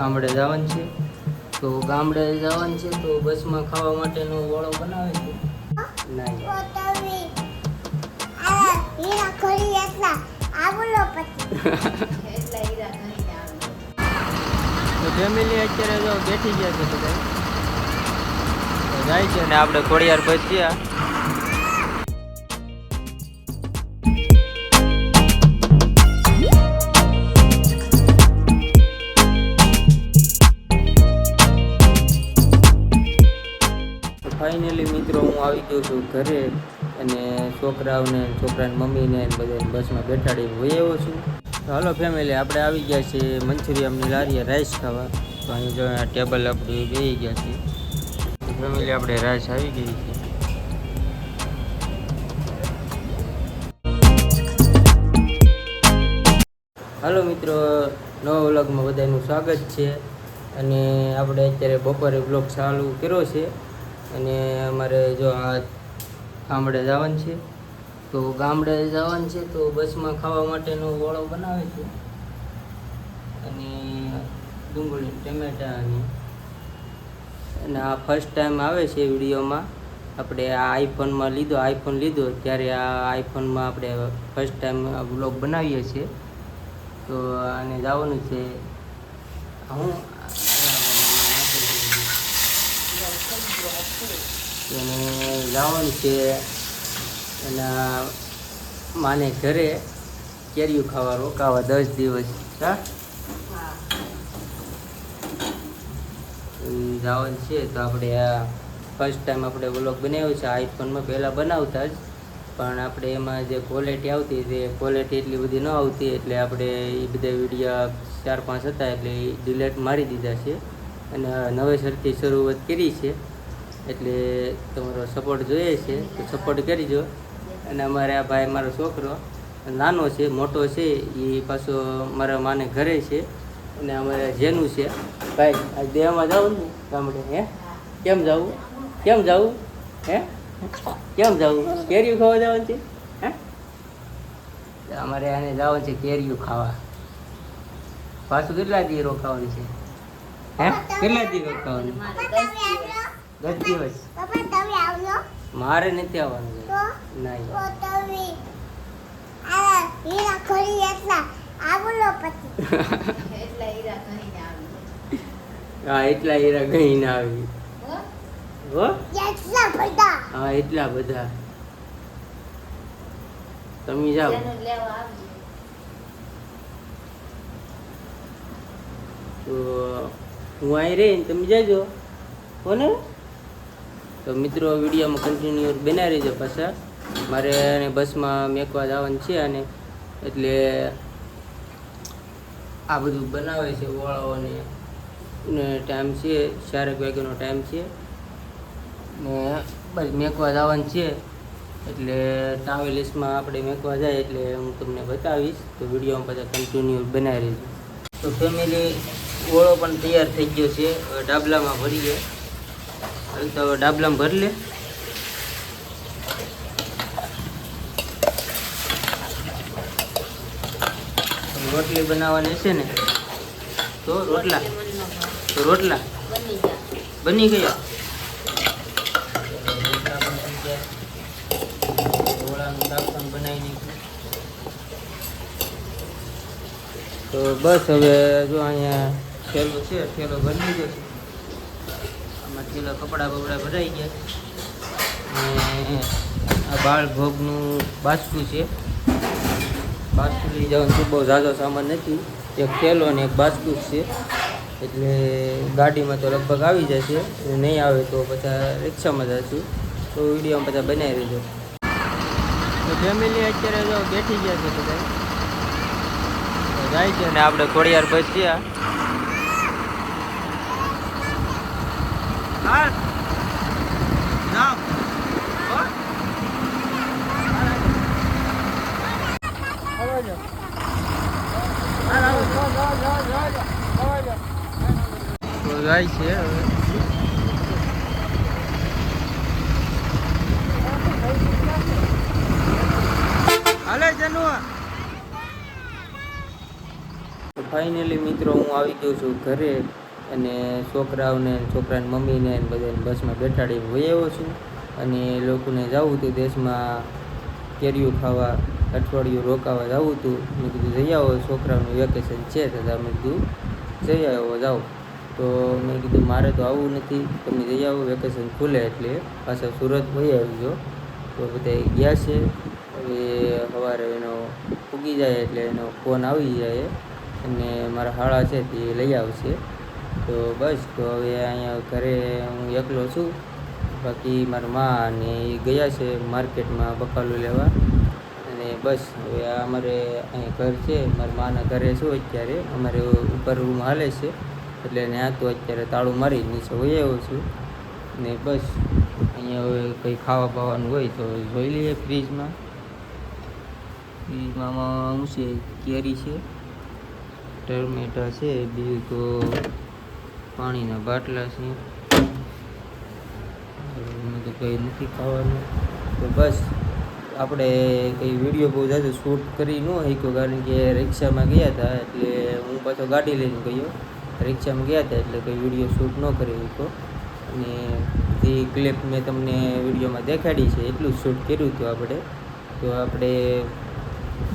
ગામડે જવાનું છે. તો ગામડે જવાનું છે તો બસમાં ખાવા માટેનો વાળો બનાવે છે. તો ફેમિલી અત્યારે જો બેઠી ગયા છે બધા જાય છે અને આપણે ખોડિયાર બસ ગયા. ફાઇનલી મિત્રો હું આવી ગયો છું ઘરે અને છોકરાઓને છોકરાની મમ્મીને બધાને બસમાં બેઠાડીને વહી આવ્યો છું. તો હાલો ફેમિલી આપણે આવી ગયા છીએ મંચુરિયમની લારીએ રાઈસ ખાવા. તો અહીં જો ટેબલ આપણે બેસી ગયા છીએ. તો ફેમિલી આપણે રાઈસ આવી ગઈ છે. હાલો મિત્રો, નવા વ્લોગમાં બધાનું સ્વાગત છે. અને આપણે અત્યારે બપોરે વ્લોગ ચાલુ કર્યો છે. અને અમારે જો આ ગામડે જવાનું છે તો બસમાં ખાવા માટેનો વાળો બનાવે છે. અને ડુંગળી ટમેટા અને આ ફર્સ્ટ ટાઈમ આવે છે વિડીયોમાં. આપણે આ આઈફોન લીધો ત્યારે આ આઈફોનમાં આપણે ફર્સ્ટ ટાઈમ વ્લોગ બનાવીએ છીએ. તો આને જવાનું છે હું એને જવાનું છે એના માને ઘરે કેરીયું ખાવા રોકાવા 10 દિવસ. હા જવાનું છે. તો આપણે આ ફર્સ્ટ ટાઈમ આપણે વ્લોગ બનાવ્યો છે આઈફોનમાં. પહેલાં બનાવતા જ પણ આપણે એમાં જે ક્વોલિટી આવતી તે ક્વોલિટી એટલી બધી ન આવતી એટલે આપણે એ બધા વિડીયો 4-5 હતા એટલે ડિલેટ મારી દીધા છે. અને નવેસરથી શરૂઆત કરી છે એટલે તમારો સપોર્ટ જોઈએ છે તો સપોર્ટ કરજો. અને અમારે આ ભાઈ મારો છોકરો નાનો છે, મોટો છે એ પાછો મારા માને ઘરે છે. અને અમારે જેનું છે ભાઈ આ દેહમાં જવું ને ગામડે. કેમ જવું હે કેમ જવું કેરીયું ખાવા જવાનું છે. અમારે આને જવાનું છે કેરીયું ખાવા. પાછું કેટલા દી રોકાવાનું છે? કેટલા દી રોકાવાનું? 10 દિવસ. મારે નથી આવવાનું. હા એટલા હીરા ગઈ ના આવી. હા એટલા બધા. તમે જાઓ. તો હું અહીં રહીને તમે જાજો કોને. તો મિત્રો વિડીયોમાં કન્ટિન્યુ બનાવી રહેજો. પાછા મારે એને બસમાં મેકવા જવાનું છે અને એટલે આ બધું બનાવે છે વાળાઓને ટાઈમ છે 4 વાગ્યાનો ટાઈમ છે ને બસ મેકવા જવાનું છે. એટલે ટ્રાવેલ્સમાં આપણે મેકવા જાય એટલે હું તમને બતાવીશ. તો વિડીયોમાં પાછા કન્ટિન્યુ બનાવી રહેજો. તો ફેમિલી ઓળો પણ તૈયાર થઈ ગયો છે. હવે ડાબલામાં ભરીએ. તો હવે ડાબલામાં ભરી લે. રોટલી બનાવવાની છે ને તો રોટલા બની ગયા. ઓળાનું શાક પણ બનાવી નાખ્યું. તો બસ હવે જો અહીંયા થેલો છે, થેલો ભરી લીધો છે. આમાં થેલો કપડાં બપડા ભરાઈ ગયા. અને આ બાળ ભોગનું બાસકું છે. બાસકું લઈ જવાનું છે. બહુ ઝાઝો સામાન નથી. એક થેલો અને એક બાસકું છે. એટલે ગાડીમાં તો લગભગ આવી જશે. નહીં આવે તો પછી રિક્ષામાં જશું. તો વિડીયોમાં બધા બનાવી રહેજો. તો ફેમિલી અત્યારે જો બેઠી ગયા છે બધા જાય છે અને આપણે ખોડિયાર બસ ગયા. તો જાય છે હવે. ફાઇનલી મિત્રો હું આવી ગયો છું ઘરે અને છોકરાઓને છોકરાની મમ્મીને બધાને બસમાં બેઠાડીને વહી આવ્યો છું અને એ લોકોને જવું હતું દેશમાં કેરીઓ ખાવા અઠવાડિયું રોકાવા જવું હતું. મેં કીધું જઈ આવો છોકરાઓનું વેકેશન છે તો મેં કીધું જઈ આવો જાઓ. તો મેં કીધું મારે તો આવવું નથી, તમે જઈ આવો વેકેશન ખુલે એટલે પાછા સુરત વહી આવજો. તો બધા ગયા છે. હવે સવારે એનો ઉગી જાય એટલે એનો ફોન આવી જાય અને મારા હાળા છે તે લઈ આવશે. તો બસ તો હવે અહીંયા ઘરે હું એકલો છું, બાકી મારા મા અને એ ગયા છે માર્કેટમાં બકાલું લેવા. અને બસ હવે આ અમારે અહીંયા ઘર છે, મારા માના ઘરે છું અત્યારે. અમારે ઉપર રૂમ હાલે છે એટલે ત્યાં તો અત્યારે તાળું મારી નીચે વહી આવ્યો છું. ને બસ અહીંયા હવે કંઈ ખાવા પાવાનું હોય તો જોઈ લઈએ ફ્રીજમાં. ફ્રીજમાં શું છે, કેરી છે, ટમેટા છે, બીજું તો પાણીના બાટલા છે. તો કંઈ નથી ખાવાનું. તો બસ આપણે કંઈ વિડીયો બહુ જાજો શૂટ કરી ન શક્યો, કારણ કે રિક્ષામાં ગયા હતા એટલે હું પાછો ગાડી લઈને ગયો. રિક્ષામાં ગયા હતા એટલે કંઈ વિડીયો શૂટ ન કરી શક્યો. અને જે ક્લિપ મેં તમને વિડીયોમાં દેખાડી છે એટલું જ શૂટ કર્યું હતું આપણે. તો આપણે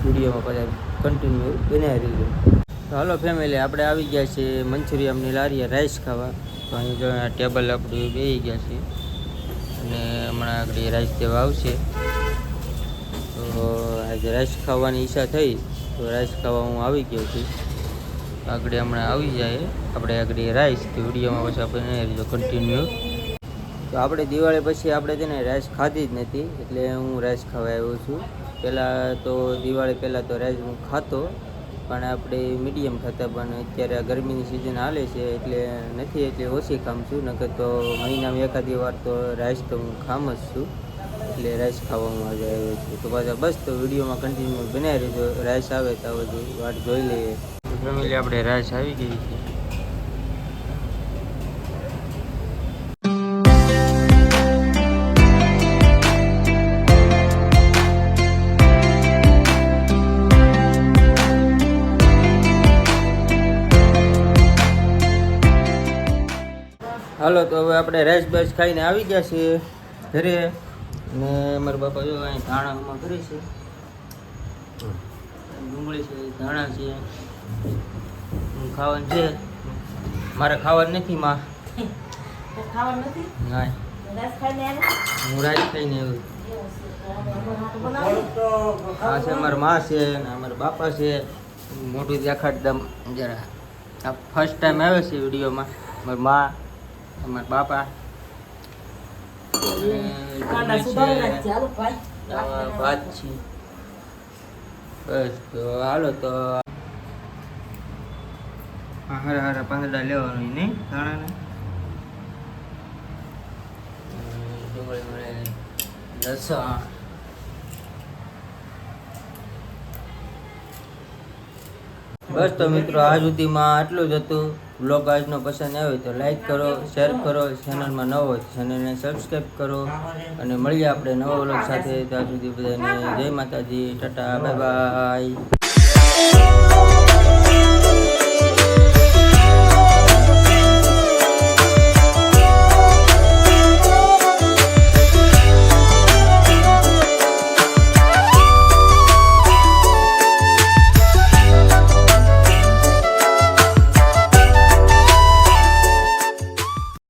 વિડીયોમાં પાછા કન્ટિન્યુ બનાવી દીધું. તો હાલો ફેમિલી, આપણે આવી ગયા છે મંચુરિયમની લારીએ રાઈસ ખાવા. તો અહીં જો ટેબલ આપણું બેસી ગયા છે અને હમણાં આગળ રાઈસ દેવા આવશે. તો આજે રાઈસ ખાવાની ઈચ્છા થઈ તો રાઈસ ખાવા હું આવી ગયો છું. આગળ હમણાં આવી જાય આપણે આગળ રાઈસ. તો વિડીયોમાં પછી આપણે કન્ટિન્યુ. તો આપણે દિવાળી પછી આપણે તેને રાઈસ ખાધી જ નથી એટલે હું રાઈસ ખાવા આવ્યો છું. પહેલાં તો દિવાળી પહેલાં તો રાઈસ હું ખાતો, પણ આપણે મીડિયમ ખાતા, પણ અત્યારે ગરમીની સિઝન હાલે છે એટલે નથી, એટલે ઓછી ખામ છું. નકર તો મહિનામાં એકાદી વાર તો રાઈસ તો હું ખામ જ છું. એટલે રાઈસ ખાવા હું આજે આવ્યો છું. તો પાછા બસ તો વિડીયોમાં કન્ટિન્યુ બનાવી રહેજો. રાઈસ આવે તો બધું વાટ જોઈ લઈએ. ફેમિલી આપણે રાઈસ આવી ગઈ છે. હાલો તો હવે આપણે રાઈસ બાઈસ ખાઈને આવી ગયા છીએ ઘરે. ને મારા બાપા જો અહીં ધાણામાં કરે છે, ડુંગળી છે, ધાણા છે, ખાવાનું છે. મારે ખાવાનું નથી માં. ખાવાનું નથી? ના, હું રાઈસ ખાઈને આવ્યો. આ છે અમારા મા છે ને અમારા બાપા છે. મોટું દેખાડ દમ જરા. આ ફર્સ્ટ ટાઈમ આવે છે વિડીયોમાં. મારા મા, અમારા બાપા, ભાત છે. બસ તો હાલો તો હારા હારા પાંદડા લેવાનું નહીં ધાણાને. ડુંગળી મળે, લસણ. બસ તો મિત્રો આ સુધીમાં આટલું જ હતું. બ્લોગ આજનો પસંદ આવે તો લાઈક કરો, શેર કરો, ચેનલમાં નવો હોય ચેનલને સબસ્ક્રાઈબ કરો અને મળીએ આપણે નવા બ્લોગ સાથે. ત્યાં સુધી બધાને જય માતાજી, ટાટા, બાય બાય.